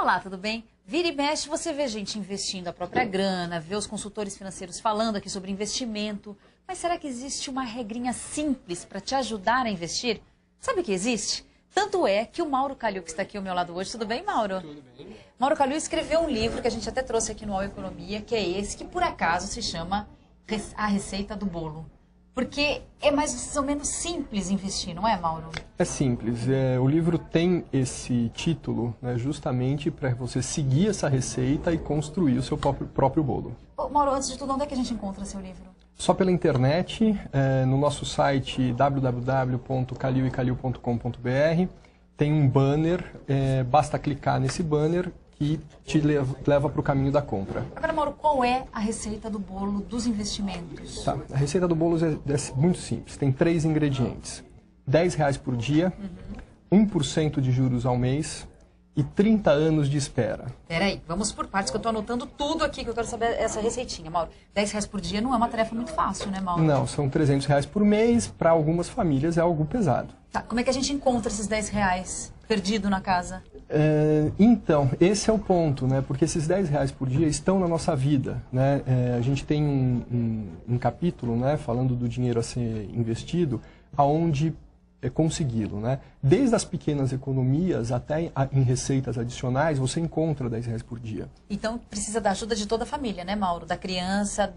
Olá, tudo bem? Vira e mexe, você vê gente investindo a própria grana, vê os consultores financeiros falando aqui sobre investimento. Mas será que existe uma regrinha simples para te ajudar a investir? Sabe que existe? Tanto é que o Mauro Calil, que está aqui ao meu lado hoje, tudo bem, Mauro? Tudo bem. Mauro Calil escreveu um livro que a gente até trouxe aqui no UOL Economia, que é esse, que por acaso se chama A Receita do Bolo. Porque é mais ou menos simples investir, não é, Mauro? É simples. O livro tem esse título, né, justamente para você seguir essa receita e construir o seu próprio bolo. Ô, Mauro, antes de tudo, onde é que a gente encontra seu livro? Só pela internet, no nosso site www.caliuecalil.com.br. Tem um banner, basta clicar nesse banner que te leva para o caminho da compra. Agora, Mauro, qual é a receita do bolo dos investimentos? Tá. A receita do bolo é muito simples. Tem 3 ingredientes. R$10 por dia, 1% de juros ao mês e 30 anos de espera. Peraí, vamos por partes, que eu estou anotando tudo aqui, que eu quero saber essa receitinha, Mauro. R$10 por dia não é uma tarefa muito fácil, né, Mauro? Não, são R$300 por mês. Para algumas famílias é algo pesado. Tá, como é que a gente encontra esses R$10 perdido na casa? Então, esse é o ponto, né? Porque esses R$10 por dia estão na nossa vida, né? A gente tem um capítulo, né, falando do dinheiro a ser investido, aonde consegui-lo, né? Desde as pequenas economias até em receitas adicionais, você encontra R$10 por dia. Então, precisa da ajuda de toda a família, né, Mauro? Da criança,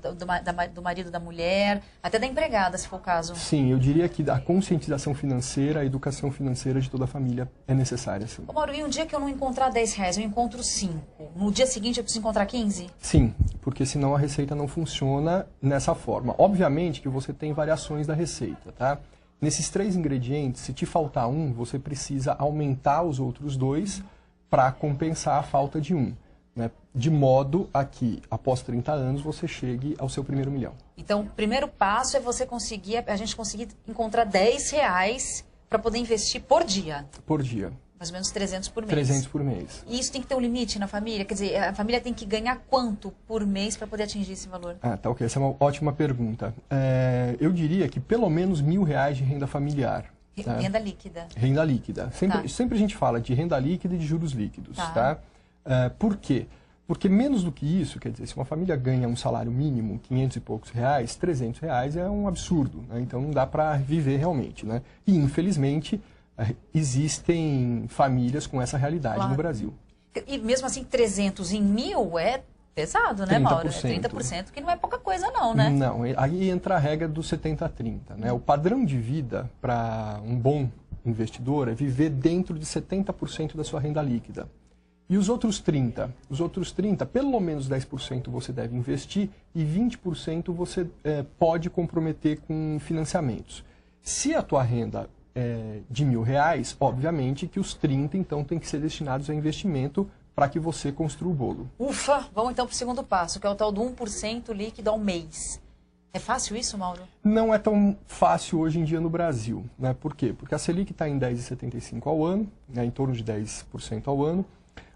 do marido, da mulher, até da empregada, se for o caso. Sim, eu diria que a conscientização financeira, a educação financeira de toda a família é necessária, sim. Ô, Mauro, e um dia que eu não encontrar R$10, eu encontro 5. No dia seguinte eu preciso encontrar 15? Sim, porque senão a receita não funciona nessa forma. Obviamente que você tem variações da receita, tá? Nesses 3 ingredientes, se te faltar um, você precisa aumentar os outros 2 para compensar a falta de um, né? De modo a que, após 30 anos, você chegue ao seu primeiro milhão. Então, o primeiro passo é a gente conseguir encontrar R$10 para poder investir por dia. Por dia. Mais ou menos 300 por mês. 300 por mês. E isso tem que ter um limite na família? Quer dizer, a família tem que ganhar quanto por mês para poder atingir esse valor? Tá ok. Essa é uma ótima pergunta. Eu diria que pelo menos R$1.000 de renda familiar. Renda líquida. Renda líquida. Sempre a gente fala de renda líquida e de juros líquidos. Tá? Por quê? Porque menos do que isso, quer dizer, se uma família ganha um salário mínimo, 500 e poucos reais, R$300 é um absurdo, né? Então não dá para viver realmente, né? E infelizmente existem famílias com essa realidade no Brasil. E mesmo assim, 300 em 1.000 é pesado, né, Mauro? É 30%, que não é pouca coisa não, né? Não, aí entra a regra do 70-30, né? O padrão de vida para um bom investidor é viver dentro de 70% da sua renda líquida. E os outros 30, pelo menos 10% você deve investir e 20% você pode comprometer com financiamentos. Se a tua renda de R$1.000, obviamente que os 30, então, tem que ser destinados a investimento para que você construa o bolo. Ufa! Vamos então para o segundo passo, que é o tal do 1% líquido ao mês. É fácil isso, Mauro? Não é tão fácil hoje em dia no Brasil, né? Por quê? Porque a Selic está em 10,75 ao ano, né? Em torno de 10% ao ano.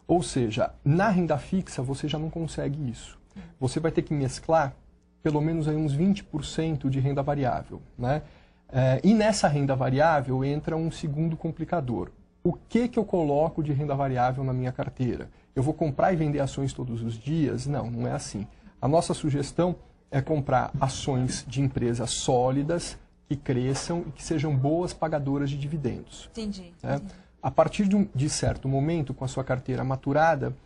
Ou seja, na renda fixa você já não consegue isso. Você vai ter que mesclar pelo menos aí uns 20% de renda variável, né? E nessa renda variável entra um segundo complicador. O que eu coloco de renda variável na minha carteira? Eu vou comprar e vender ações todos os dias? Não, não é assim. A nossa sugestão é comprar ações de empresas sólidas, que cresçam e que sejam boas pagadoras de dividendos. Entendi. A partir de certo momento, com a sua carteira maturada,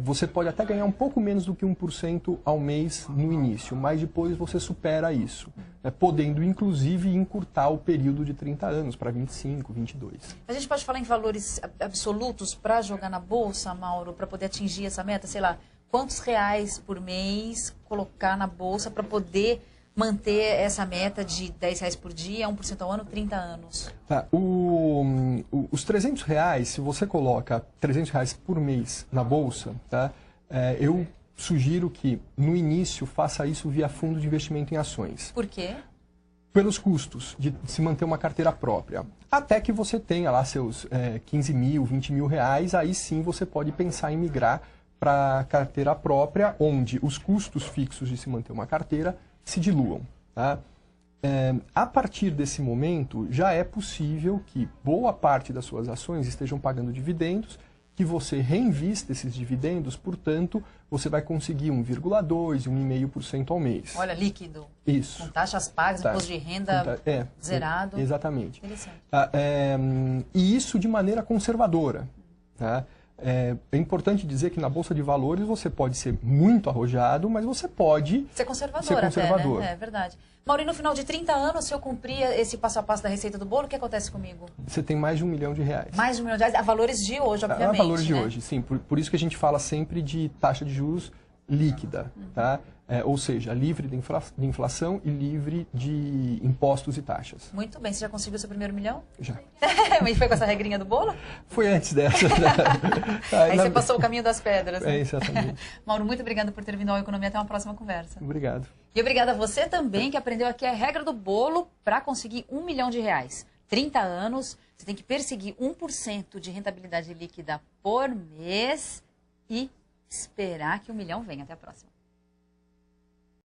você pode até ganhar um pouco menos do que 1% ao mês no início, mas depois você supera isso, né, podendo inclusive encurtar o período de 30 anos para 25, 22. A gente pode falar em valores absolutos para jogar na bolsa, Mauro, para poder atingir essa meta? Sei lá, quantos reais por mês colocar na bolsa para poder manter essa meta de R$10 por dia, 1% ao ano, 30 anos? Tá. Os R$300, se você coloca R$300 por mês na bolsa, tá? Eu sugiro que no início faça isso via fundo de investimento em ações. Por quê? Pelos custos de se manter uma carteira própria. Até que você tenha lá seus 15 mil, 20 mil reais, aí sim você pode pensar em migrar para a carteira própria, onde os custos fixos de se manter uma carteira se diluam. Tá? A partir desse momento, já é possível que boa parte das suas ações estejam pagando dividendos que você reinvista esses dividendos, portanto, você vai conseguir 1,2%, 1,5% ao mês. Olha, líquido. Isso. Com taxas pagas, imposto de renda zerado. Exatamente. Interessante. E isso de maneira conservadora. Tá? É importante dizer que na Bolsa de Valores você pode ser muito arrojado, mas você pode ser conservador. Até, né? É verdade. Mauri, no final de 30 anos, se eu cumprir esse passo a passo da receita do bolo, o que acontece comigo? Você tem mais de R$1 milhão. Mais de R$1 milhão, a valores de hoje, obviamente. A valores de hoje, sim. Por isso que a gente fala sempre de taxa de juros líquida, tá? Ou seja, livre de inflação e livre de impostos e taxas. Muito bem. Você já conseguiu seu primeiro milhão? Já. E foi com essa regrinha do bolo? Foi antes dessa. Aí você passou o caminho das pedras. Né? Exatamente. Mauro, muito obrigada por ter vindo ao Economia. Até uma próxima conversa. Obrigado. E obrigada a você também que aprendeu aqui a regra do bolo para conseguir R$1 milhão. 30 anos, você tem que perseguir 1% de rentabilidade líquida por mês e esperar que R$1 milhão venha. Até a próxima.